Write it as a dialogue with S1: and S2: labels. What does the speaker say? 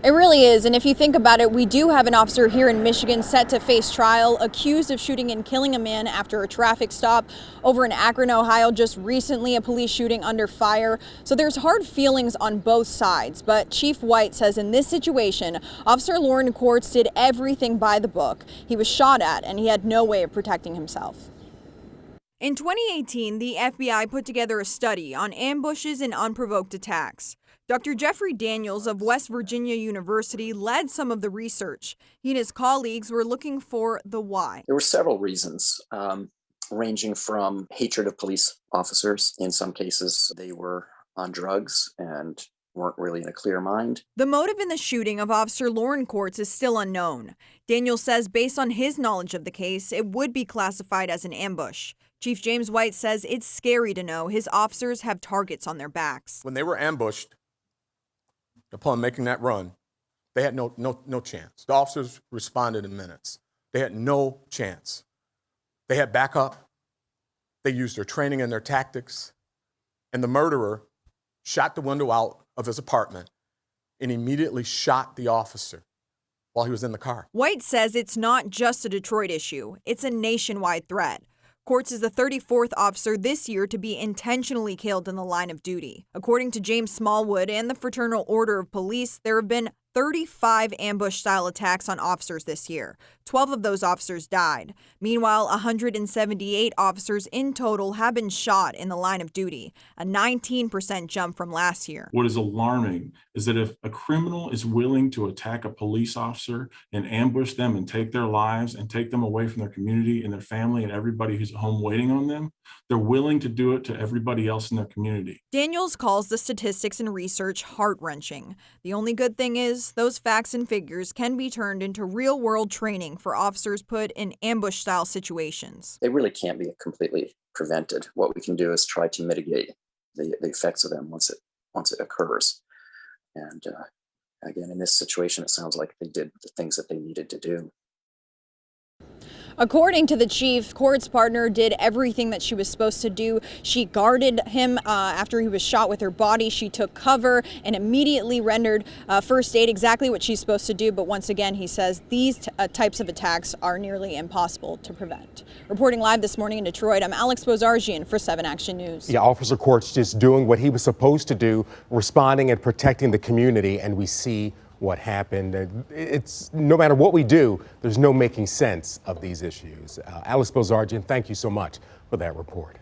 S1: It really is, and if you think about it, we do have an officer here in Michigan set to face trial, accused of shooting and killing a man after a traffic stop. Over in Akron, Ohio, just recently, a police shooting under fire. So there's hard feelings on both sides, but Chief White says in this situation, Officer Lauren Quartz did everything by the book. He was shot at, and he had no way of protecting himself. In 2018, the FBI put together a study on ambushes and unprovoked attacks. Dr. Jeffrey Daniels of West Virginia University led some of the research. He and his colleagues were looking for the why.
S2: There were several reasons, ranging from hatred of police officers. In some cases, they were on drugs and weren't really in a clear mind.
S1: The motive in the shooting of Officer Lauren Quartz is still unknown. Daniels says based on his knowledge of the case, it would be classified as an ambush. Chief James White says it's scary to know his officers have targets on their backs.
S3: When they were ambushed, upon making that run, they had no chance. The officers responded in minutes. They had no chance. They had backup. They used their training and their tactics. And the murderer shot the window out of his apartment and immediately shot the officer while he was in the car.
S1: White says it's not just a Detroit issue. It's a nationwide threat. Quartz is the 34th officer this year to be intentionally killed in the line of duty. According to James Smallwood and the Fraternal Order of Police, there have been 35 ambush-style attacks on officers this year. 12 of those officers died. Meanwhile, 178 officers in total have been shot in the line of duty, a 19% jump from last year.
S4: What is alarming is that if a criminal is willing to attack a police officer and ambush them and take their lives and take them away from their community and their family and everybody who's at home waiting on them, they're willing to do it to everybody else in their community. Daniels
S1: calls the statistics and research heart-wrenching. The only good thing is those facts and figures can be turned into real-world training for officers put in ambush-style situations.
S2: They really can't be completely prevented. What we can do is try to mitigate the effects of them once it occurs. And again, in this situation, it sounds like they did the things that they needed to do.
S1: According to the chief, Quartz's partner did everything that she was supposed to do. She guarded him after he was shot with her body. She took cover and immediately rendered first aid, exactly what she's supposed to do. But once again, he says these types of attacks are nearly impossible to prevent. Reporting live this morning in Detroit, I'm Alex Bozargian for 7 Action News.
S5: Yeah, Officer Quartz just doing what he was supposed to do, responding and protecting the community, and we see what happened. It's no matter what we do, there's no making sense of these issues. Alex Bozargian, thank you so much for that report.